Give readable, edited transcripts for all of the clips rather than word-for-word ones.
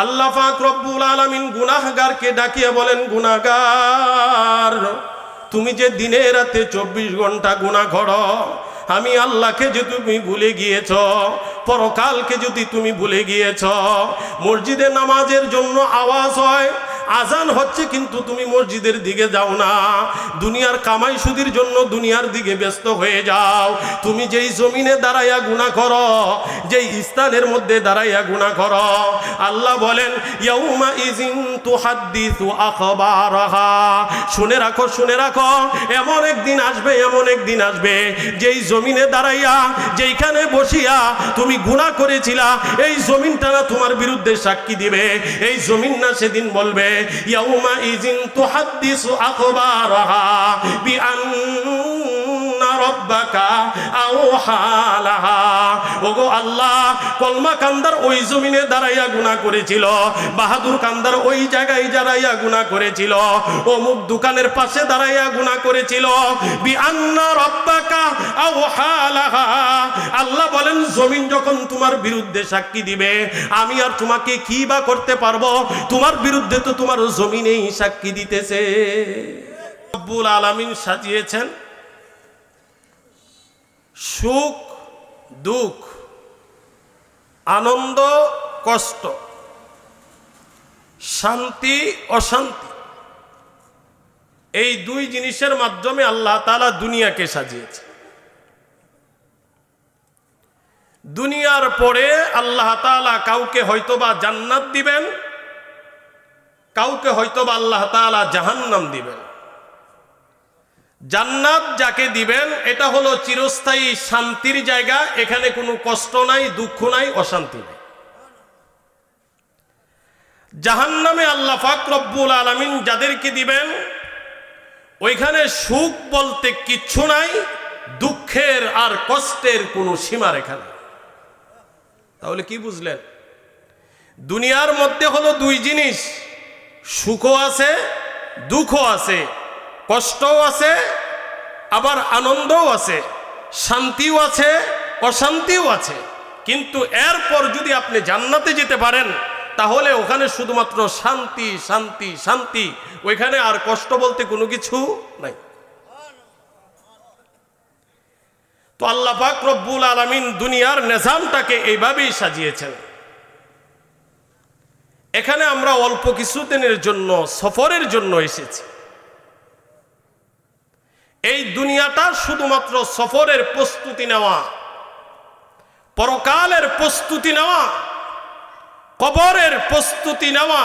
আল্লাহ পাক রব্বুল আলামিন গুনাহগারকে ডাকিয়ে বলেন, গুনাহগার, তুমি যে দিনে রাতে 24 ঘন্টা গুনাহ করো, আমি আল্লাহকে যে তুমি ভুলে গিয়েছ, পরকালকে যদি তুমি ভুলে গিয়েছ, মসজিদে নামাজের জন্য আওয়াজ হয়, আজান হচ্ছে, কিন্তু তুমি মসজিদের দিকে যাও না, দুনিয়ার কামাই সুদির জন্য দুনিয়ার দিকে ব্যস্ত হয়ে যাও। তুমি যেই জমিনে দাঁড়াইয়া গুনাহ করো, যেই স্থানের মধ্যে দাঁড়াইয়া গুনাহ করো, আল্লাহ বলেন ইয়াউমা ইজিন তুহাদ্দিসু আখবারাহা, শুনে রাখো, শুনে রাখো, এমন একদিন আসবে, এমন একদিন আসবে, যেই জমিনে দাঁড়াইয়া, যেইখানে বসিয়া তুমি গুনাহ করেছিলা, এই জমিনটা না তোমার বিরুদ্ধে সাক্ষী দিবে। এই জমিন না সেদিন বলবে ইয়াউমা ইজিন তুহাদ্দিসু আখবারাহা বিআন্না রাব্বাকা আওহা লাহা। ওগো আল্লাহ, কলমা কান্দার ওই জমিনে দাঁড়াইয়া গুনাহ করেছিল, বাহাদুর কান্দার ওই জায়গায় দাঁড়াইয়া গুনাহ করেছিল, অমুক দোকানের পাশে দাঁড়াইয়া গুনাহ করেছিল, বিআন্না রাব্বাকা আওহা লাহা। আল্লাহ বলেন জমিন যখন তোমার বিরুদ্ধে সাক্ষী দিবে, আমি আর তোমাকে কি বা করতে পারবো? তোমার বিরুদ্ধে তো তোমার জমিনেই সাক্ষী দিতেছে। রব্বুল আলামিন সাজিয়েছেন সুখ দুঃখ, আনন্দ কষ্ট, শান্তি অশান্তি, এই দুই জিনিসের মাধ্যমে আল্লাহ তাআলা দুনিয়াকে সাজিয়েছে। দুনিয়ার পরে আল্লাহ তাআলা কাউকে হয়তোবা জান্নাত দিবেন, কাউকে হয়তোবা আল্লাহ তাআলা জাহান্নাম দিবেন। জান্নাত যাকে দিবেন, এটা হলো চিরস্থায়ী শান্তির জায়গা, এখানে কোনো কষ্ট নাই, দুঃখ নাই, অশান্তি নাই। জাহান্নামে আল্লাহ পাক রব্বুল আলামিন যাদেরকে দিবেন, ওইখানে সুখ বলতে কিচ্ছু নাই, দুঃখের আর কষ্টের কোনো সীমারেখা নেই। তাহলে কি বুঝলেন? দুনিয়ার মধ্যে হলো দুই জিনিস, সুখও আছে, দুঃখও আছে, কষ্টও আছে, আবার আনন্দও আছে, শান্তিও আছে, অশান্তিও আছে। কিন্তু এরপর যদি আপনি জান্নাতে যেতে পারেন, তাহলে ওখানে শুধুমাত্র শান্তি শান্তি শান্তি, ওইখানে আর কষ্ট বলতে কোনো কিছু নাই। তো আল্লাহ পাক রব্বুল আলামিন দুনিয়ার নিজামটাকে এইভাবেই সাজিয়েছেন। এখানে আমরা অল্প কিছুদিনের জন্য, সফরের জন্য এসেছি। এই দুনিয়াটা শুধুমাত্র সফরের প্রস্তুতি নেওয়া, পরকালের প্রস্তুতি নেওয়া, কবরের প্রস্তুতি নেওয়া,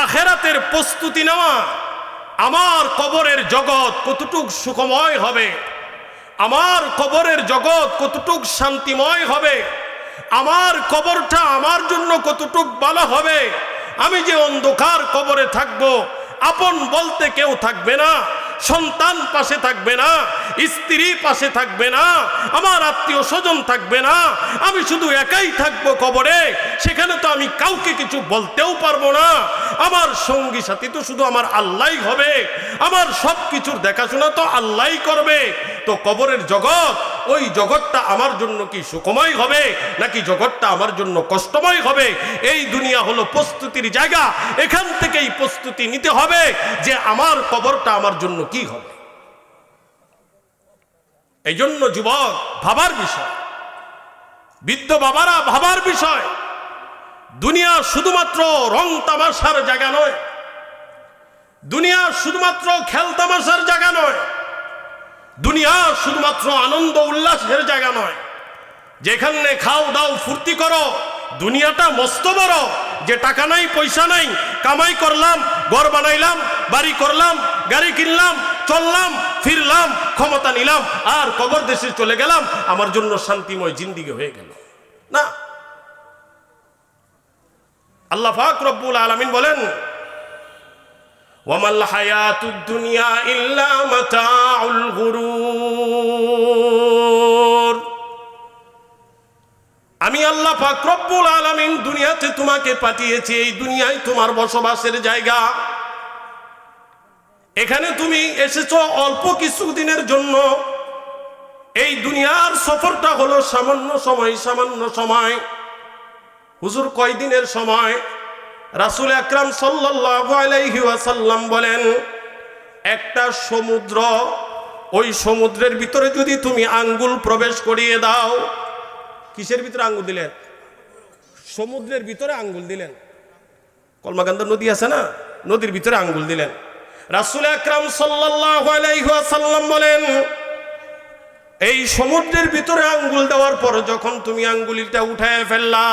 আখিরাতের প্রস্তুতি নেওয়া। আমার কবরের জগৎ কতটুক সুখময় হবে, আমার কবরের জগৎ কতটুক শান্তিময় হবে, আমার কবরটা আমার জন্য কতটুক ভালো হবে। আমি যে অন্ধকার কবরে থাকব, আপন বলতে কেউ থাকবে না, সন্তান পাশে থাকবে না, স্ত্রী পাশে থাকবে না, আমার আত্মীয় স্বজন থাকবে না, আমি শুধু একাই থাকবো কবরে। সেখানে তো আমি কাউকে কিছু বলতেও পারবো না, আমার সঙ্গী সাথী তো শুধু আমার আল্লাহই হবে, আমার সব কিছুর দেখাশোনা তো আল্লাহই করবে। তো কবরের জগৎ, ওই জগৎটা আমার জন্য কি সুখময় হবে নাকি জগৎটা আমার জন্য কষ্টময় হবে? এই দুনিয়া হলো প্রস্তুতির জায়গা, এখান থেকেই প্রস্তুতি নিতে হবে যে আমার কবরটা আমার জন্য কি হবে। এই জন্য যুবক ভাবার বিষয়, বৃদ্ধ বাবারা ভাবার বিষয়। দুনিয়া শুধুমাত্র রং তামাশার জায়গা নয়, দুনিয়া শুধুমাত্র খেল তামাশার জায়গা নয়, দুনিয়া শুধুমাত্র আনন্দ উল্লাসের জায়গা নয়। যেখানে খাও দাও ফুর্তি করো, দুনিয়াটা মস্ত বড়। যে টাকা নাই, পয়সা নাই, কামাই করলাম, ঘর বানাইলাম, বাড়ি করলাম, গাড়ি কিনলাম, চললাম, ফিরলাম, ক্ষমতা নিলাম, আর কবর দেশে চলে গেলাম, আমার জন্য শান্তিময় জিন্দিগি হয়ে গেল না। আল্লাহ পাক রব্বুল আলামিন বলেন, ওয়ামাল হায়াতুদ দুনিয়া ইল্লা মাতাউল গুরুর। আমি আল্লাহ পাক রব্বুল আলামিন দুনিয়াতে তোমাকে পাঠিয়েছি, এই দুনিয়ায় তোমার বসবাসের জায়গা। এখানে তুমি এসেছো অল্প কিছুদিনের জন্য। এই দুনিয়ার সফরটা হলো সামান্য সময়, সামান্য সময়। হুজুর কয়দিনের সময়? রাসূল আকরাম সাল্লাল্লাহু আলাইহি ওয়াসাল্লাম বলেন, একটা সমুদ্র, ওই সমুদ্রের ভিতরে যদি তুমি আঙ্গুল প্রবেশ করিয়ে দাও। কিসের ভিতরে আঙ্গুল দিলেন? সমুদ্রের ভিতরে আঙ্গুল দিলেন। কলমাকান্দা নদী আছে না, নদীর ভিতরে আঙ্গুল দিলেন। রাসূল আকরাম সাল্লাল্লাহু আলাইহি ওয়াসাল্লাম বলেন, এই সমুদ্রের ভিতরে আঙ্গুল দেওয়ার পর যখন তুমি আঙ্গুলিটা উঠায় ফেললা,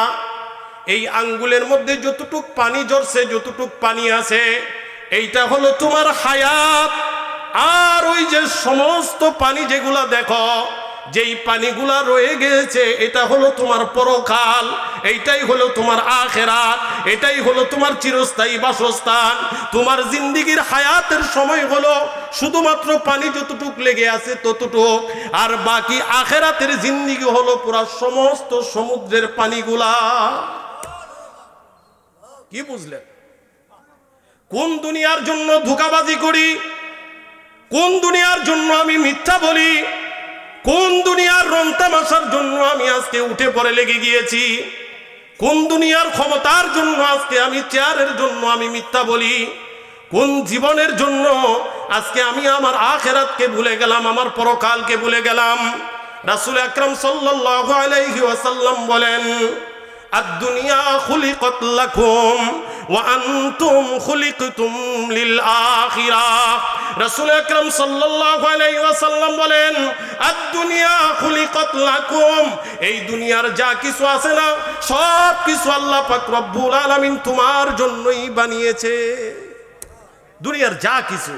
এই আঙ্গুলের মধ্যে যতটুক পানি ঝরছে, যতটুক পানি আছে, এইটা হলো তোমার হায়াত। আর ওই যে সমস্ত পানি যেগুলা দেখো, যেই পানিগুলা রয়ে গেছে, এটা হলো তোমার পরকাল, এইটাই হলো তোমার আখিরাত, এটাই হলো তোমার চিরস্থায়ী বাসস্থান। তোমার জিন্দেগীর হায়াতের সময় হলো শুধুমাত্র পানি যতটুক লেগে আছে ততটুক, আর বাকি আখিরাতের জিন্দেগি হলো পুরা সমস্ত সমুদ্রের পানিগুলা। কি বুঝলেন? কোন দুনিয়ার জন্য ধোঁকাবাজি করি, কোন দুনিয়ার জন্য আমি মিথ্যা বলি, কোন দুনিয়ার রং তামাশার জন্য আমি আজকে উঠে পড়ে লেগে গিয়েছি, কোন দুনিয়ার ক্ষমতার জন্য আজকে আমি চেয়ারের জন্য আমি মিথ্যা বলি, কোন জীবনের জন্য আজকে আমি আমার আখিরাতকে ভুলে গেলাম, আমার পরকালকে ভুলে গেলাম। রাসূল আকরাম সাল্লাল্লাহু আলাইহি ওয়াসাল্লাম বলেন, আদ-দুনিয়া খুলিকাত লাকুম ওয়া আনতুম খুলিকতুম লিল আখিরাহ। রাসূল আকরাম সাল্লাল্লাহু আলাইহি ওয়াসাল্লাম বলেন, আদ-দুনিয়া খুলিকাত লাকুম, এই দুনিয়ার যা কিছু আছে না, সব কিছু আল্লাহ পাক রব্বুল আলামিন তোমার জন্যই বানিয়েছে। দুনিয়ার যা কিছু,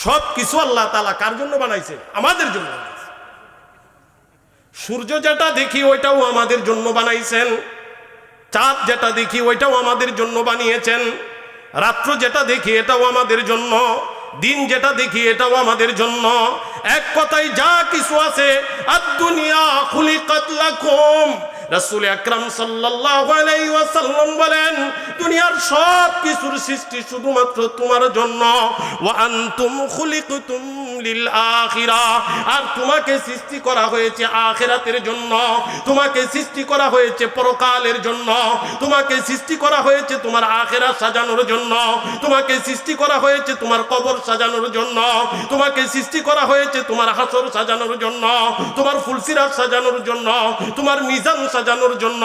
সব কিছু আল্লাহ তাআলা কার জন্য বানাইছে? আমাদের জন্য। সূর্য যেটা দেখি ওইটাও আমাদের জন্য বানাইছেন, চাঁদ যেটা দেখি ওইটাও আমাদের জন্য বানিয়েছেন, রাত্র যেটা দেখি এটাও আমাদের জন্য, দিন যেটা দেখি এটাও আমাদের জন্য। এক কথায় যা কিছু আছে, আদ-দুনিয়া খুলিকাত লাকুম। রাসূল আকরাম সাল্লাল্লাহু আলাইহি ওয়াসাল্লাম বলেন, দুনিয়ার সব কিছুর সৃষ্টি শুধুমাত্র তোমার জন্য। ওয়া আনতুম খুলিকতুম লিল আখিরাহ, আর তোমাকে সৃষ্টি করা হয়েছে আখিরাতের জন্য, তোমাকে সৃষ্টি করা হয়েছে পরকালের জন্য, তোমাকে সৃষ্টি করা হয়েছে তোমার আখিরাত সাজানোর জন্য, তোমাকে সৃষ্টি করা হয়েছে তোমার কবর সাজানোর জন্য, তোমাকে সৃষ্টি করা হয়েছে তোমার হাসর সাজানোর জন্য, তোমার ফুলসিরাত সাজানোর জন্য, তোমার মিজান সাজানোর জন্য,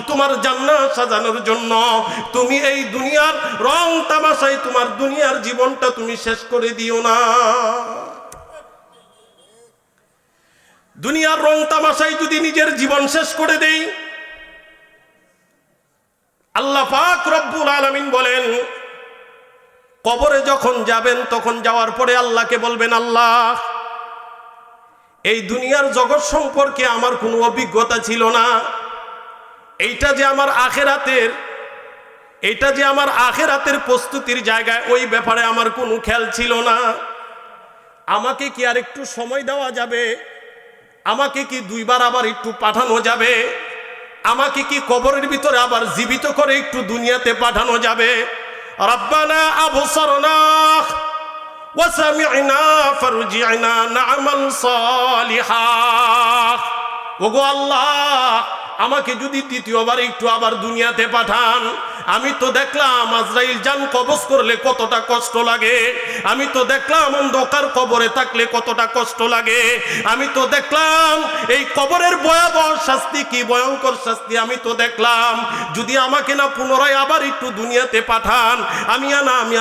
তোমার জান্নাত সাজানোর জন্য। তুমি এই দুনিয়ার রং তামাশায় তোমার দুনিয়ার জীবনটা তুমি শেষ করে দিও না। দুনিয়ার রং তামাশায় যদি নিজের জীবন শেষ করে দেই, আল্লাহ পাক রব্বুল আলামিন বলেন, কবরে যখন যাবেন তখন যাওয়ার পরে আল্লাহকে বলবেন, আল্লাহ, এই দুনিয়ার জগৎ সম্পর্কে আমার কোনো অভিজ্ঞতা ছিল না, এইটা যে আমার আখিরাতের, এইটা যে আমার আখিরাতের প্রস্তুতির জায়গায়, ওই ব্যাপারে আমার কোনো খেয়াল ছিল না। আমাকে কি আর একটু সময় দেওয়া যাবে? আমাকে কি দুইবার আবার একটু পাঠানো যাবে? আমাকে কি কবরের ভিতরে আবার জীবিত করে একটু দুনিয়াতে পাঠানো যাবে? রব্বানা আবসারনা ওয়া সামি'না ফারজি'না না'মাল সালিহা। ওগো আল্লাহ, আমাকে যদি দ্বিতীয়বার একটু আবার দুনিয়াতে পাঠান। আমি তো দেখলাম আজরাইল জান কবজ করলে কতটা কষ্ট লাগে, আমি তো দেখলাম অন্ধকার কবরে থাকলে কতটা কষ্ট লাগে, আমি তো দেখলাম এই কবরের ভয়াবহ শাস্তি, কি ভয়ঙ্কর শাস্তি আমি তো দেখলাম। যদি আমাকে না পুনরায় আবার একটু দুনিয়াতে পাঠান, আমি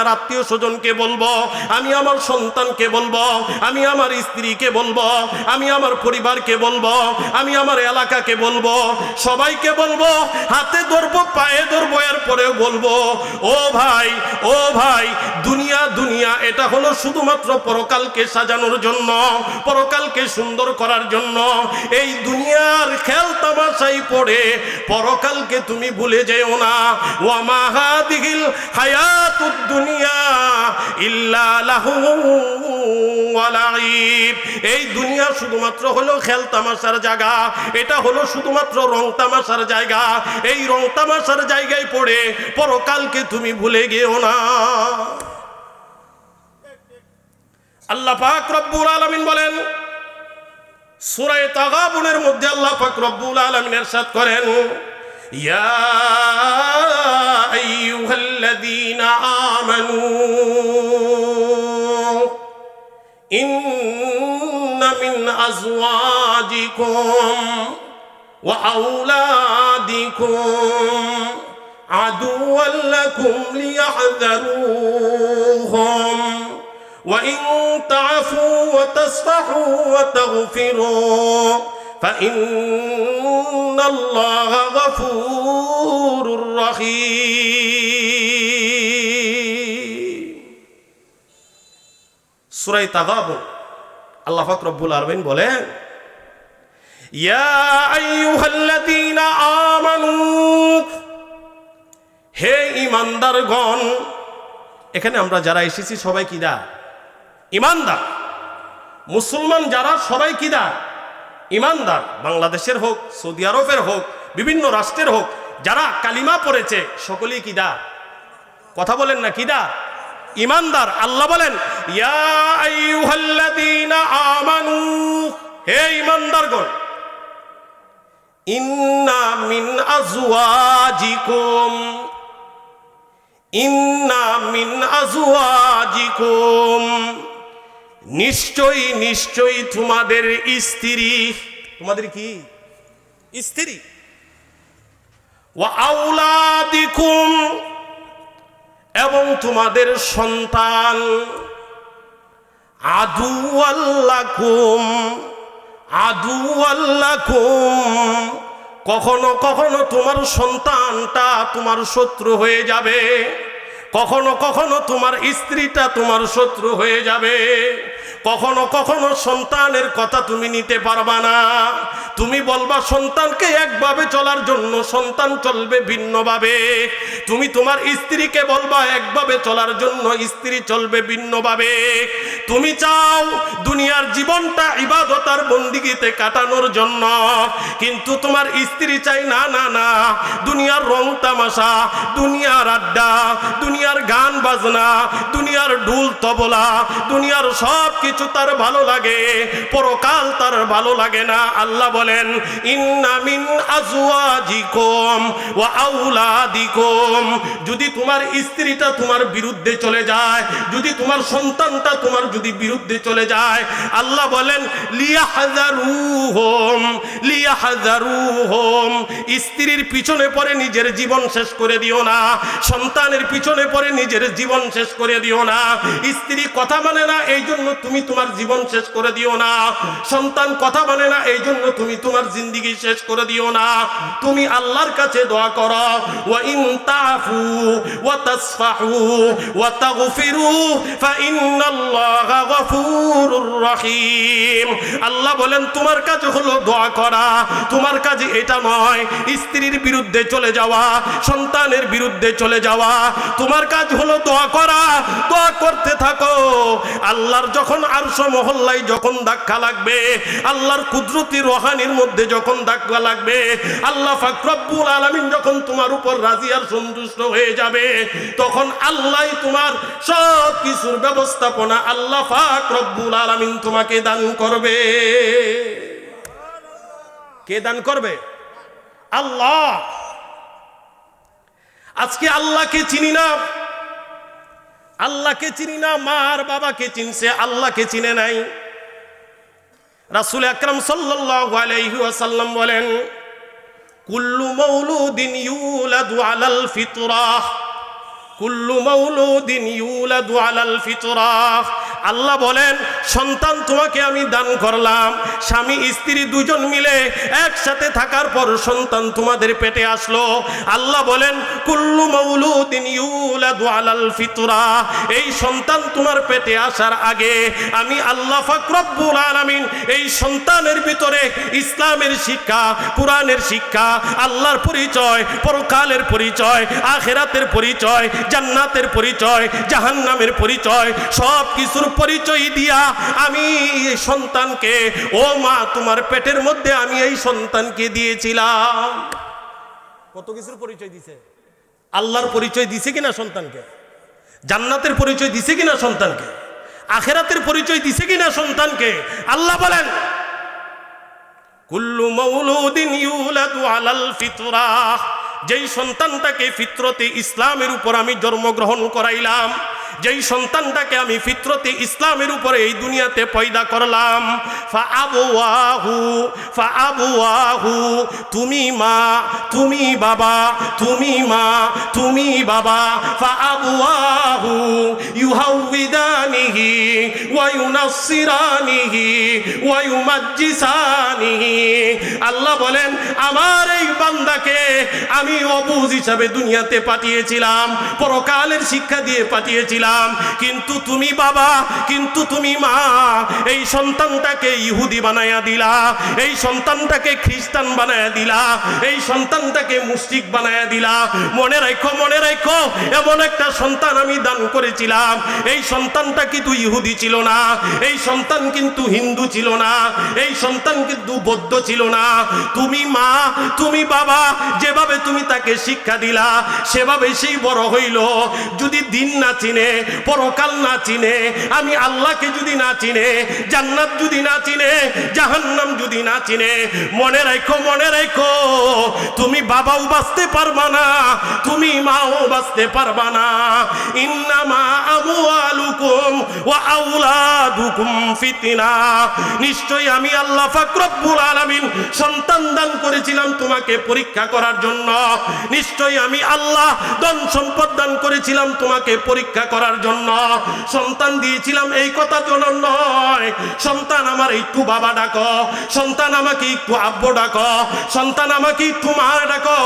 আর আত্মীয় স্বজনকে বলবো, আমি আমার সন্তানকে বলবো, আমি আমার স্ত্রীকে বলবো, আমি আমার পরিবারকে বলবো, আমি আমার এলাকাকে বলবো, সবাইকে বলবো, হাতে ধরবো, পায়ে ধরবো, এরপরে বলবো, ও ভাই, ও ভাই, দুনিয়া দুনিয়া এটা হলো শুধুমাত্র পরকালকে সাজানোর জন্য, পরকালকে সুন্দর করার জন্য। এই দুনিয়ার খেল তামাশাই পড়ে পরকালকে তুমি ভুলে যেও না। ওয়া মা হাদিহিল হায়াতুদ দুনিয়া ইল্লা লাহু ওয়া লাইব। এই দুনিয়া শুধুমাত্র হলো খেল তামাশার জায়গা, এটা হলো শুধুমাত্র রং তামাশার জায়গা। এই রং তামাশার জায়গায় পড়ে পরকালকে তুমি ভুলে গেও না। আল্লাহ পাক রব্বুল আলামিন বলেন, সূরা তাগাবুনের মধ্যে আল্লাহ পাক রব্বুল আলামিন ইরশাদ করেন, ইয়া আইয়ুহাল্লাযীনা আমানু ইন্না মিন আজওয়াজিকুম ওয়া আওলাদিকুম আদুওয়াল লাকুম লিয়াহযারুহুম ওয়া ইন তা'ফু ওয়া তাসফাহু ওয়া তাগফিরু ফাইন্নাল্লাহা গফুরুর রহিম। সূরা তাগাবুন আল্লাহ পাক রব্বুল আলামিন বলেন, ইয়া আইয়ুহাল্লাযীনা আমানু, হে ঈমানদারগণ। এখানে আমরা যারা এসেছি সবাই কিদা? ঈমানদার। মুসলমান যারা সবাই কিদা? ঈমানদার। বাংলাদেশের হোক, সৌদি আরবের হোক, বিভিন্ন রাষ্ট্রের হোক, যারা কালিমা পড়েছে সকলেই কিদা? কথা বলেন না, কিদা? ঈমানদার। আল্লাহ বলেন, ইয়া আইয়ুহাল্লাযীনা আমানু, হে ঈমানদারগণ, ইন্না মিন আজওয়াজিকুম, ইন্না মিন আজওয়াজিকুম, নিশ্চয়ই নিশ্চয়ই তোমাদের স্ত্রী, তোমাদের কি? স্ত্রী। ওয়া আওলাদিকুম, এবং তোমাদের সন্তান, আদুওয়াল লাকুম, আদুওয়াল লাকুম, কখনো কখনো তোমার সন্তানটা তোমার শত্রু হয়ে যাবে, কখনো কখনো তোমার স্ত্রীটা তোমার শত্রু হয়ে যাবে, কখনো কখনো সন্তানের কথা তুমি নিতে পারবা না। তুমি বলবা সন্তানকে একভাবে চলার জন্য, সন্তান চলবে ভিন্নভাবে। তুমি তোমার স্ত্রীকে বলবা একভাবে চলার জন্য, স্ত্রী চলবে ভিন্নভাবে। তুমি চাও দুনিয়ার জীবনটা ইবাদত আর বন্দিগিতে কাটানোর জন্য, কিন্তু তোমার স্ত্রী চাই না না না, দুনিয়ার রং তামাশা, দুনিয়ার আড্ডা, দুনিয়ার গান বাজনা, দুনিয়ার ঢোল তবলা, দুনিয়ার সব কিছু তার ভালো লাগে, পরকাল তার ভালো লাগে না। আল্লাহ বলেন, ইন্না মিন আজওয়াজিকুম ওয়া আওলাদিকুম, যদি তোমার স্ত্রীটা তোমার বিরুদ্ধে চলে যায়, যদি তোমার সন্তানটা তোমার যদি বিরুদ্ধে চলে যায়, আল্লাহ বলেন লিয়াহযারুহুম, লিয়াহযারুহুম, স্ত্রীর পিছনে পড়ে নিজের জীবন শেষ করে দিও না, সন্তানের পিছনে পড়ে নিজের জীবন শেষ করে দিও না। স্ত্রী কথা মানে না এই জন্য তুমি তোমার জীবন শেষ করে দিও না, সন্তান কথা মানে না এই জন্য তুমি তোমার জিন্দেগি শেষ করে দিও না। তুমি আল্লাহর কাছে দোয়া করো, ওয়া ইন তাফু ওয়া তাসফাহু ওয়া তাগফিরু ফাইন্নাল্লাহা গফুরুর রহিম। আল্লাহ বলেন তোমার কাজ হলো দোয়া করা, তোমার কাজ এটা নয় স্ত্রীর বিরুদ্ধে চলে যাওয়া, সন্তানের বিরুদ্ধে চলে যাওয়া। তোমার কাজ হলো দোয়া করা, দোয়া করতে থাকো। আল্লাহর যখন আরশ মহল্লায় যখন ধাক্কা লাগবে, আল্লাহর কুদরতি রোহানির মধ্যে যখন ধাক্কা লাগবে, আল্লাহ পাক রব্বুল আলামিন যখন তোমার উপর রাজি আর সন্তুষ্ট হয়ে যাবে, তখন আল্লাহই তোমার সব কিছুর ব্যবস্থাপনা আল্লাহ পাক রব্বুল আলামিন তোমাকে দান করবে। কে দান করবে? আল্লাহ। আজকে আল্লাহকে চিনি না, আল্লাহকে চিনি না, মা আর বাবাকে চিনছে, আল্লাহকে চিনে নাই। রাসূল আকরাম সাল্লাল্লাহু আলাইহি ওয়াসাল্লাম বলেন, কুল্লু মাউলুদিন ইউলাদু আলাল ফিতরাহ, কুল্লু মাউলুদিন ইউলাদু আলাল ফিতরাহ। আল্লাহ বলেন সন্তান তোমাকে আমি দান করলাম, স্বামী স্ত্রী দুজন মিলে একসাথে থাকার পর সন্তান তোমাদের পেটে আসলো। আল্লাহ বলেন কুল্লু মাউলুদিন ইউলাদু আলাল ফিতরাহ, এই সন্তান তোমার পেটে আসার আগে আমি আল্লাহ পাক রব্বুল আলামিন এই সন্তানের ভিতরে ইসলামের শিক্ষা, কোরআনের শিক্ষা, আল্লাহর পরিচয়, পরকালের পরিচয়, আখিরাতের পরিচয়, জান্নাতের পরিচয়, জাহান্নামের পরিচয়, সব কিছুর পরিচয় দিয়া আমি এই সন্তানকে, ও মা তোমার পেটের মধ্যে আমি এই সন্তানকে দিয়েছিলাম। কত কিছুর পরিচয় দিছে? আল্লাহর পরিচয় দিছে কিনা সন্তানকে? জান্নাতের পরিচয় দিছে কিনা সন্তানকে? আখিরাতের পরিচয় দিছে কিনা সন্তানকে? আল্লাহ বলেন কুল্লু মাউলুদিন ইউলাদু আলাল ফিতরাহ, যেই সন্তানটাকে ফিতরতে ইসলামের উপর আমি জন্মগ্রহণ করাইলাম, যেই সন্তানটাকে আমি ফিতরতে ইসলামের উপরে এই দুনিয়াতে পয়দা করলাম, ফাআবুয়াহু, তুমি মা তুমি বাবা, তুমি মা তুমি বাবা, ফাআবুয়াহু ইউহাউবিদানিহি ওয়া ইউনাসসিরানিহি ওয়া ইউমাজ্জিসানিহি। আল্লাহ বলেন আমার এই বান্দাকে আমি অবুঝ হিসাবে দুনিয়াতে পাঠিয়েছিলাম, পরকালের শিক্ষা দিয়ে পাঠিয়েছিলাম, কিন্তু তুমি বাবা, কিন্তু তুমি মা এই সন্তানটাকে ইহুদি বানায়া দিলা, এই সন্তানটাকে খ্রিস্টান বানায়া দিলা, এই সন্তানটাকে মুশরিক বানায়া দিলা। মনে রাখো, মনে রাখো, এমন একটা সন্তান আমি দান করেছিলাম, এই সন্তানটা কিন্তু ইহুদি ছিল না, এই সন্তান কিন্তু হিন্দু ছিল না, এই সন্তান কিন্তু বৌদ্ধ ছিল না। তুমি মা তুমি বাবা, যেভাবে তুমি তাকে শিক্ষা দিলা সেভাবে সেই বড় হইল। যদি দিন না চিনে, পরকাল না চিনে, আমি আল্লাহকে যদি না চিনে, জান্নাত যদি না চিনে, জাহান্নাম যদি না চিনে, মনে রাখো, মনে রাখো, তুমি বাবাও বাঁচতে পারবা না, তুমি মাও বাঁচতে পারবা না। ইন্নামা আমওয়ালুকুম ওয়া আওলাদুকুম ফিতনা। নিশ্চয়ই আমি আল্লাহ পাক রব্বুল আলামিন সন্তান দান করেছিলাম তোমাকে পরীক্ষা করার জন্য। নিশ্চয়ই আমি আল্লাহ ধন সম্পদ দান করেছিলাম তোমাকে পরীক্ষা করার জন্য। সন্তান দিয়েছিলাম এই কথার জন্য নয়, সন্তান আমার একটু বাবা ডাকো, সন্তান আমাকে একটু আব্বু ডাকো, সন্তান আমাকে একটু মা ডাকো,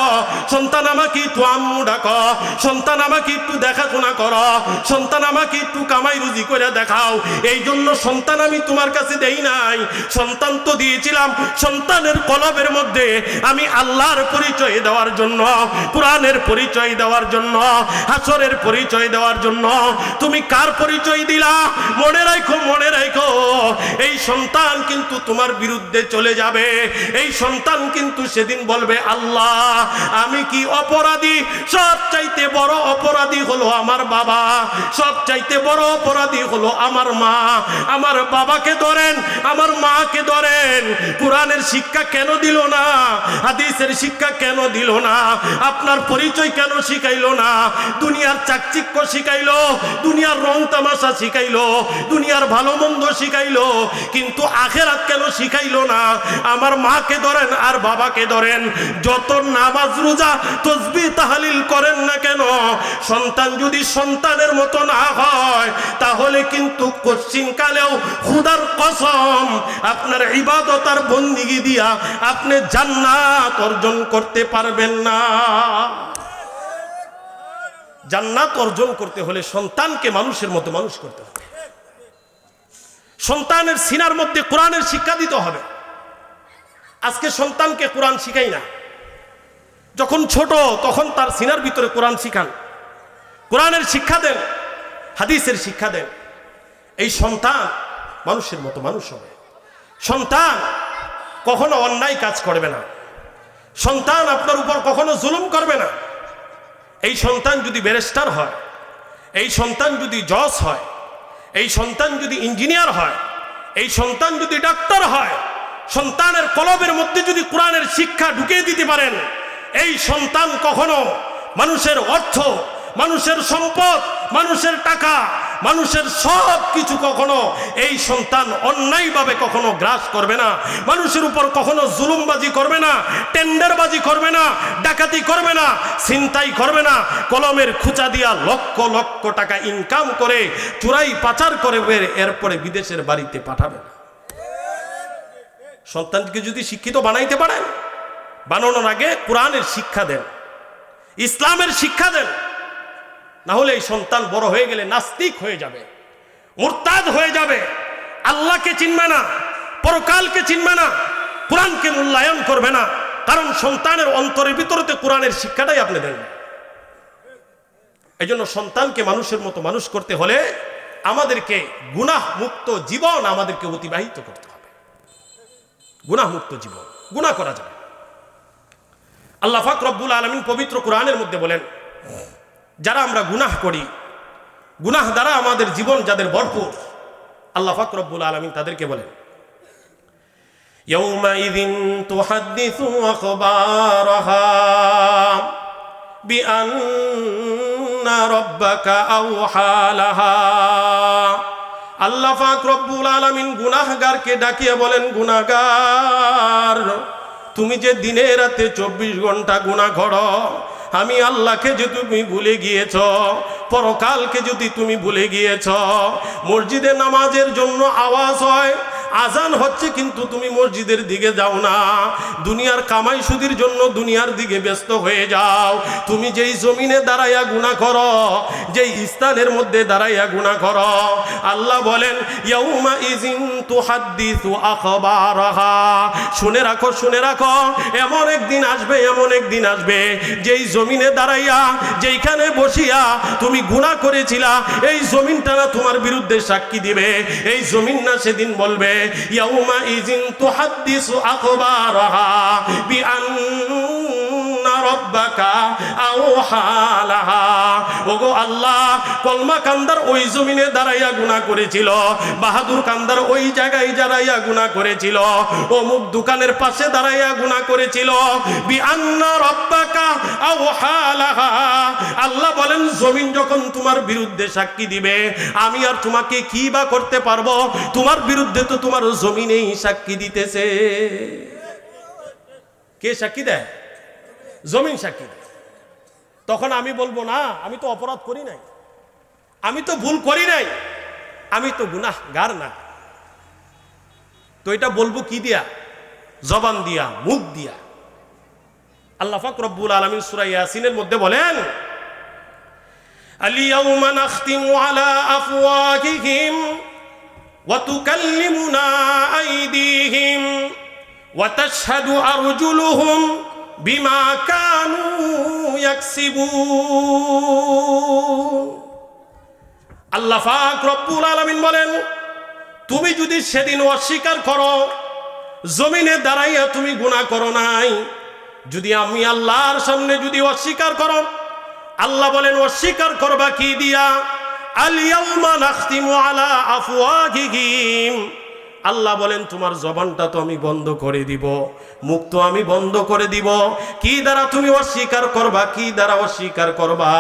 সন্তান আমাকে একটু আম্মু ডাকো, সন্তান আমাকে একটু দেখাশোনা করো, সন্তান আমাকে একটু কামাই রুজি করে দেখাও। এই জন্য সন্তান আমি তোমার কাছে দেই নাই, সন্তান তো দিয়েছিলাম সন্তানের কলবের মধ্যে আমি আল্লাহর পরিচয় দেওয়ার জন্য, কোরআনের পরিচয় দেওয়ার জন্য, হাসরের পরিচয় দেওয়ার জন্য। তুমি কার পরিচয় দিলা? মনে রাখো, মনে রাখো, এই সন্তান কিন্তু তোমার বিরুদ্ধে চলে যাবে। এই সন্তান কিন্তু সেদিন বলবে আল্লাহ আমি কি অপরাধী? সব চাইতে বড় অপরাধী হলো আমার বাবা, সব চাইতে বড় অপরাধী হলো আমার মা। আমার বাবাকে ধরেন, আমার মাকে ধরেন। কোরআনের শিক্ষা কেন দিল না? হাদিসের শিক্ষা কেন দিল না? আপনার পরিচয় কেন শিখাইলো না? দুনিয়ার চাকচিক্য শিখাইলো, দুনিয়ার রং তামাশা শিখাইলো, দুনিয়ার ভালো মন্দ শিখাইলো, কিন্তু আখেরাত কেন শিখাইলো না? আমার মাকে ধরেন আর বাবাকে ধরেন, যত নামাজ রোজা তসবিহ তাহলিল করেন না কেন, সন্তান যদি সন্তানের মতো না হয় তাহলে কিন্তু কোশ্চিনকালেও খুদার কসম আপনার ইবাদত আর বন্দিগি দিয়া আপনি জান্নাত অর্জন করতে পারবেন না। জান্নাত অর্জন করতে হলে সন্তানকে মানুষের মতো মানুষ করতে হবে, সন্তানের সিনার মধ্যে কোরআনের শিক্ষা দিতে হবে। আজকে সন্তানকে কোরআন শিখাই না, যখন ছোট তখন তার সিনার ভিতরে কোরআন শিখান, কোরআনের শিক্ষা দেন, হাদিসের শিক্ষা দেন। এই সন্তান মানুষের মতো মানুষ হবে। সন্তান কখনো অন্যায় কাজ করবে না, সন্তান আপনার উপর কখনো জুলুম করবে না। এই সন্তান যদি ব্যারিস্টার হয়, এই সন্তান যদি জজ হয়, এই সন্তান যদি ইঞ্জিনিয়ার হয়, এই সন্তান যদি ডাক্তার হয়, সন্তানের কলবের মধ্যে যদি কোরআনের শিক্ষা ঢুকিয়ে দিতে পারেন, এই সন্তান কখনো মানুষের অর্থ, মানুষের সম্পদ, মানুষের টাকা, মানুষের সব কিছু কখনো এই সন্তান অন্যায়ভাবে কখনো গ্রাস করবে না, মানুষের উপর কখনো জুলুমবাজি করবে না, টেন্ডারবাজি করবে না, ডাকাতি করবে না, ছিনতাই করবে না। কলমের খুঁচা দিয়া লক্ষ লক্ষ টাকা ইনকাম করে চুরাই পাচার করে এরপরে বিদেশের বাড়িতে পাঠাবে না। সন্তানকে যদি শিক্ষিত বানাইতে পারেন, বানানোর আগে কোরআনের শিক্ষা দেন, ইসলামের শিক্ষা দেন, না হলে এই সন্তান বড় হয়ে গেলে নাস্তিক হয়ে যাবে, মুরতাদ হয়ে যাবে, আল্লাহকে চিনবে না, পরকালকে চিনবে না, কোরআনকে মূল্যায়ন করবে না। কারণ সন্তানের অন্তরের ভিতরতে কোরআনের শিক্ষাটাই আপনি দেন। এই জন্য সন্তানকে মানুষের মতো মানুষ করতে হলে আমাদেরকে গুনাহ মুক্ত জীবন আমাদেরকে অতিবাহিত করতে হবে। গুনাহ মুক্ত জীবন, গুনাহ করা যাবে। আল্লাহ পাক রব্বুল আলামিন পবিত্র কোরআনের মধ্যে বলেন, যারা আমরা গুনাহ করি, গুনাহ দ্বারা আমাদের জীবন যাদের ভরপুর, আল্লাহ পাক রব্বুল আলামিন তাদেরকে বলেন ইয়াউমাইযিন তুহাদ্দিসু আখবারাহা বিআন্না রাব্বাকা আওহা লাহা। আল্লাহ পাক রব্বুল আলামিন গুনাহগারকে ডাকিয়ে বলেন, গুনাহগার, তুমি যে দিনে রাতে 24 ঘন্টা গুনাহ করো, আমি আল্লাহকে যে তুমি ভুলে গিয়েছ, পরকালকে যদি তুমি ভুলে গিয়েছ, মসজিদে নামাজের জন্য আওয়াজ হয়, আজান হচ্ছে, কিন্তু তুমি মসজিদের দিকে যাও না, দুনিয়ার কামাই সুদির জন্য দুনিয়ার দিকে ব্যস্ত হয়ে যাও। তুমি যেই জমিনে দাঁড়াইয়া গুনাহ করো, যেই স্থানের মধ্যে দাঁড়াইয়া গুনাহ করো, আল্লাহ বলেন ইয়াউমা ইযিন তুহাদ্দিসু আখবারাহা। শুনে রাখো, শুনে রাখো, এমন একদিন আসবে, এমন একদিন আসবে, যেই জমিনে দাঁড়াইয়া, যেইখানে বসিয়া তুমি গুনাহ করেছিলা, এই জমিনটা না তোমার বিরুদ্ধে সাক্ষী দিবে। এই জমিন না সেদিন বলবে ইয়াউমা ইযিন তুহাদ্দিসু আখবারাহা বিআন্না রাব্বাকা আওহা লাহা। ওগো আল্লাহ, কলমা কান্দার ওই জমিনে দাঁড়াইয়া গুনাহ করেছিল, বাহাদুর কান্দার ওই জায়গায় দাঁড়াইয়া গুনাহ করেছিল, অমুক দোকানের পাশে দাঁড়াইয়া গুনাহ করেছিল, বিআন্না রাব্বাকা আওহা লাহা। আল্লাহ বলেন জমিন যখন তোমার বিরুদ্ধে সাক্ষী দিবে, আমি আর তোমাকে কি বা করতে পারবো? তোমার বিরুদ্ধে তো তোমার জমিনেই সাক্ষী দিতেছে। কে সাক্ষী দেয়? জমিন সাক্ষী দেয়। তখন আমি বলবো না, আমি তো অপরাধ করি নাই, আমি তো ভুল করি নাই, আমি তো গুনাহগার না। তো এটা বলবো কি দিয়া? জবান দিয়া, মুখ দিয়া। আল্লাহ পাক রব্বুল আলামিন সূরা ইয়াসিনের মধ্যে বলেন, আল-ইয়াওমা নাখতিমু আলা আফওয়াহিহিম ওয়া তুকাল্লিমুনা আইদিহিম ওয়া তাশহাদু আরজুলুহুম বিমা কানু ইয়াকসিবুন। আল্লাহ পাক রব্বুল আলামিন বলেন, তুমি যদি সেদিন অস্বীকার করো, জমিনে দাঁড়াইয়া তুমি গুনাহ করো নাই, যদি আমি আল্লাহর সামনে যদি অস্বীকার করো, আল্লাহ বলেন অস্বীকার করবা কি দিয়া? আল-ইয়াউমা নাখতিমু আলা আফওয়াহিহিম। আল্লাহ বলেন তোমার জবানটা তো আমি বন্ধ করে দিব, মুখ তো আমি বন্ধ করে দিব। কি দ্বারা তুমি অস্বীকার করবা? কি দ্বারা অস্বীকার করবা?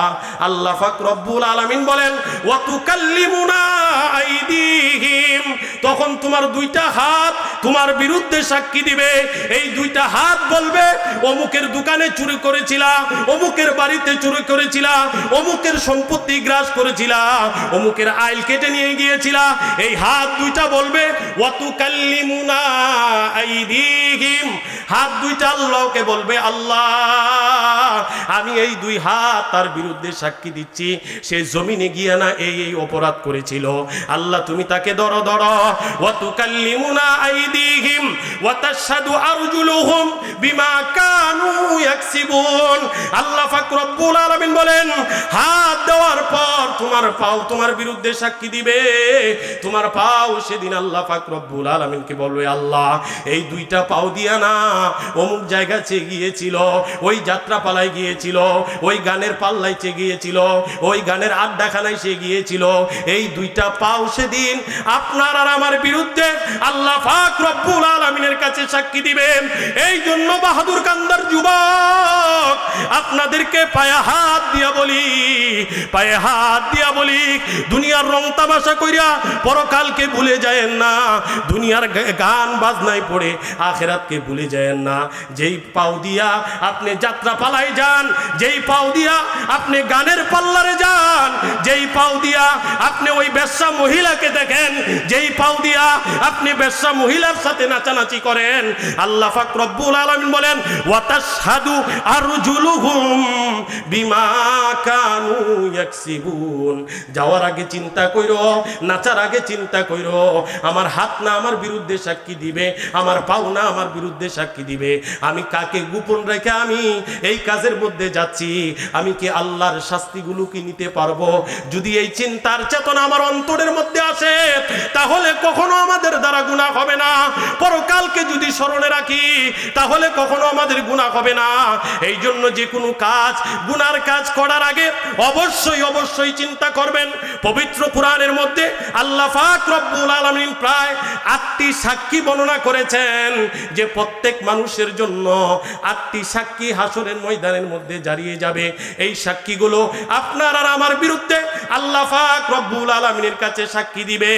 আল্লাহ পাক রব্বুল আলামিন বলেন ওয়া তুকাল্লিমুনা আইদিহিম। তখন তোমার দুইটা হাত তোমার বিরুদ্ধে সাক্ষী দিবে। এই দুইটা হাত বলবে অমুকের দোকানে চুরি করেছিলা, অমুকের বাড়িতে চুরি করেছিলা, অমুকের সম্পত্তি গ্রাস করেছিলা, অমুকের আইল কেটে নিয়ে গিয়েছিলা। এই হাত দুইটা বলবে ওয়া তুকাল্লিমুনা আইদিহিম। হাত দুইটা আল্লাহকে বলবে, আল্লাহ আমি এই দুই হাত তার বিরুদ্ধে সাক্ষী দিচ্ছি, সে জমিনে গিয়ে না এই এই অপরাধ করেছিল। আল্লাহ তুমি তাকে ধরো ধরো। ওয়া তুকাল্লিমুনা আইদিহিম ওয়া তাশহাদু আরজুলুহুম বিমা কানু ইয়াকসিবুন। আল্লাহ পাক রব্বুল আলামিন বলেন হাত দেওয়ার পর তোমার পাও তোমার বিরুদ্ধে সাক্ষী দিবে। তোমার পাও সেদিন আল্লাহ পাক রব্বুল আলামিনকে বলবে, আল্লাহ এই দুইটা পাও দিয়া না অমুক জায়গায় চেয়ে গিয়েছিল, ওই যাত্রা পালায় গিয়েছিল, ওই গানের পাল্লায় চেয়ে গিয়েছিল, ওই গানের আড্ডাখানায় সে গিয়েছিল। এই দুইটা পাও সেদিন আপনার আর আমার বিরুদ্ধে আল্লাহ পাক রব্বুল আলামিনের কাছে সাক্ষী দিবেন। এই জন্য বাহাদুর কান্দার যুবক আপনাদেরকে পায়ে হাত দিয়া বলি, পায়ে হাত দিয়া বলি, দুনিয়ার রং তামাশা কইরা পরকালকে ভুলে যায়েন না, দুনিয়ার গান বাজনায় পড়ে আখিরাতকে ভুলে যায়েন না। যেই পাও দিয়া আপনি যাত্রা পালায় যান, যেই পাও দিয়া আপনি গানের পাল্লারে যান, যেই পাও দিয়া আপনি ওই বেশ্যা মহিলাকে দেখেন, যেই পাও দিয়া আপনি বেশ্যা মহিলার সাথে নাচানাচি করেন, আল্লাহ পাক রব্বুল আলামিন বলেন ওয়া তাশহাদু আরজুলুহুম বিমা কানু ইয়াকসিবুন। যাওয়ার আগে চিন্তা কইরো, নাচার আগে চিন্তা কইরো, আমার হাত না আমার বিরুদ্ধে সাক্ষী দিবে, আমার পাও না আমার বিরুদ্ধে সাক্ষী দিবে। আমি কাকে গোপন রেখে আমি এই কাজের মধ্যে যাচ্ছি, আমি কি আল্লাহর শাস্তিগুলো কি নিতে পারবো? যদি এই চিন্তার চেতনা আমার অন্তরের মধ্যে আসে, তাহলে কখনো আমাদের দ্বারা গুনাহ হবে না। পরকালকে যদি স্মরণে রাখি, তাহলে কখনো আমাদের গুনাহ হবে না। এই জন্য যে কোনো কাজ, গুনার কাজ করার আগে অবশ্যই অবশ্যই অবশ্যই চিন্তা করবেন। পবিত্র কুরআনের মধ্যে আল্লাহ পাক রব্বুল আলামিন প্রায় 8টি সাক্ষী বর্ণনা করেছেন যে প্রত্যেক মানুষের জন্য 8টি সাক্ষী হাসরের ময়দানের মধ্যে দাঁড়িয়ে যাবে। এই সাক্ষীগুলো আপনার আর আমার বিরুদ্ধে আল্লাহ পাক রব্বুল আলামিনের কাছে সাক্ষী দিবে।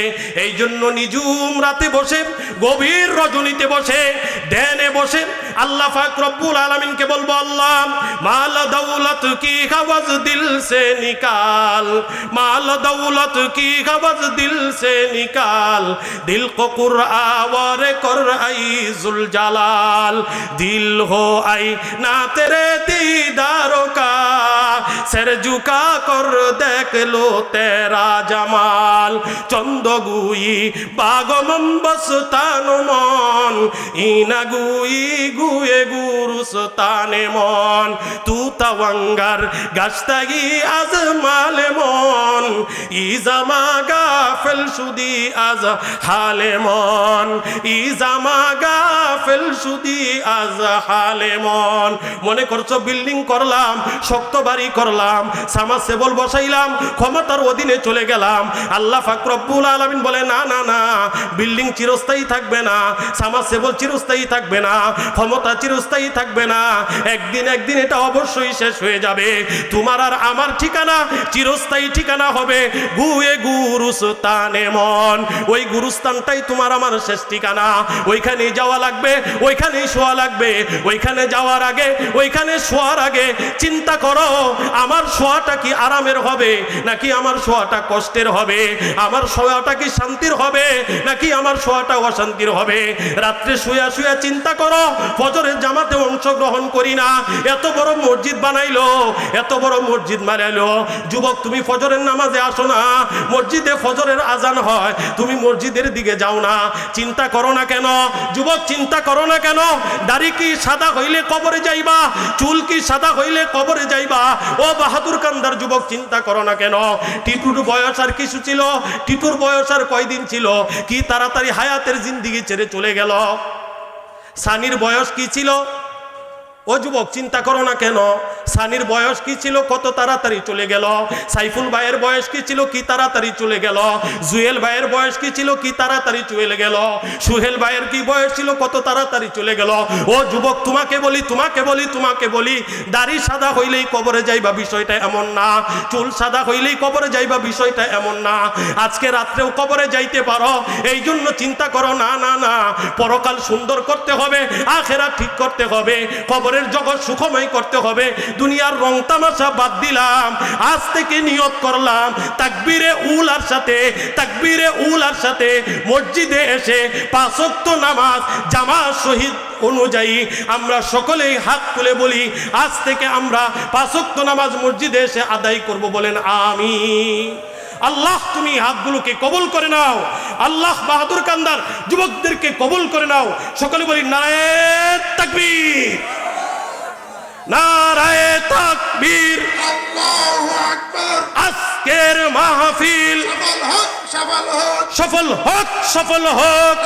এই জন্য নিঝুম রাতে বসে, গভীর রজনীতে বসে, ধ্যানে বসে আল্লাহ পাক রব্বুল আলামিনকে বলবো, আল্লাহ মাল দৌলত কি খাওয়াজ দিল সে নিকাল, মাল দৌলত কি খাওয়াজ দিল সে নিকাল, দিল को कुरआवर कर आई जुल जलाल, दिल हो आई ना तेरे दीदारों का, सर झुका कर देख लो तेरा जमाल, चंदगुई बागमम बस्तान मन, इनागुई गुए गुरुस्ताने मन, तू तवंगर गश्तगी आज माले मन, इजामा गाफिल शुदी आज हाले मन, इजामा गाफिल शुदी आज हाले मन। মনে করছো বিল্ডিং করলাম, শক্ত বাড়ি করলাম, সামারসেবল বসাইলাম, ক্ষমতার অধীনে চলে গেলাম। আল্লাহ পাক রব্বুল আলামিন বলে, না না না, বিল্ডিং চিরস্থায়ী থাকবে না, সামারসেবল চিরস্থায়ী থাকবে না, ক্ষমতা চিরস্থায়ী থাকবে না, একদিন একদিন এটা অবশ্যই শেষ হয়ে যাবে। তোমার আর আমার ঠিকানা চিরস্থায়ী ঠিকানা হবে গুয়ে গুরুস্তানে মন। ওই গুরুস্থানটাই তোমার আমার শেষ ঠিকানা। ওইখানে যাওয়া লাগবে, ওইখানেই শোয়া লাগবে। ওইখানে যাওয়ার আগে, ওইখানে শোয়ার আগে চিন্তা করো, আমার শোয়াটা কি আরামের হবে নাকি আমার শোয়াটা কষ্টের হবে, আমার শোয়াটা কি শান্তির হবে নাকি আমার শোয়াটা অশান্তির হবে। রাত্রে শুয়া শুয়া চিন্তা করো, ফজরের জামাতে অংশগ্রহণ করি না, এত বড় মসজিদ বানাইলো, এত বড় মসজিদ বানাইলো, যুবক তুমি ফজরের নামাজে আসো না, মসজিদে ফজরের আজান হয়, তুমি মসজিদের দিকে যাও না, চিন্তা করো না কেন যুবক, চিন্তা করো না কেন? দাড়ি কি সাদা হইলে কবরে যাইবা, চুল কি সাদা হইলে কবরে যাইবা? ও বাহাদুর কান্দার যুবক, চিন্তা করো না কেন? টিটুর বয়স আর কিছু ছিল, টিটুর বয়স আর কয়দিন ছিল, কি তাড়াতাড়ি হায়াতের জিন্দিগি ছেড়ে চলে গেল। সানির বয়স কি ছিল? ও যুবক চিন্তা করো না কেন? সানির বয়স কি ছিল, কত তাড়াতাড়ি চলে গেল। সাইফুল ভাইয়ের বয়স কি ছিল, কি তাড়াতাড়ি চলে গেল। জুয়েল ভাইয়ের বয়স কি ছিল, কি তাড়াতাড়ি চলে গেল। সুহেল ভাইয়ের কি বয়স ছিল, কত তাড়াতাড়ি চলে গেল। ও যুবক তোমাকে বলি, তোমাকে বলি, তোমাকে বলি, দাড়ি সাদা হইলেই কবরে যাইবা বিষয়টা এমন না, চুল সাদা হইলেই কবরে যাইবা বিষয়টা এমন না। আজকে রাত্রেও কবরে যাইতে পারো, এই জন্য চিন্তা করো না না না, পরকাল সুন্দর করতে হবে, আখিরাত ঠিক করতে হবে, কবরের জগৎ সুখময় করতে হবে। দুনিয়ার রং তামাশা বাদ দিলাম, আজ থেকে নিয়ত করলাম তাকবীরে উলার সাথে, তাকবীরে উলার সাথে মসজিদে এসে 5 ওয়াক্ত নামাজ জামাত শহীদ অনুযায়ী আমরা সকলেই হাত তুলে বলি, আজ থেকে আমরা 5 ওয়াক্ত নামাজ মসজিদে এসে আদায় করব। বলেন আমিন। আল্লাহ তুমি হাতগুলোকে কবুল করে নাও, আল্লাহ বাহাদুর কান্দার যুবকদেরকে কবুল করে নাও। সকলে বলি নারায়ে তাকবীর, নারায়ে তাকবীর, আল্লাহু আকবার। আজকের মাহফিল সফল হোক, সফল হোক, সফল হোক।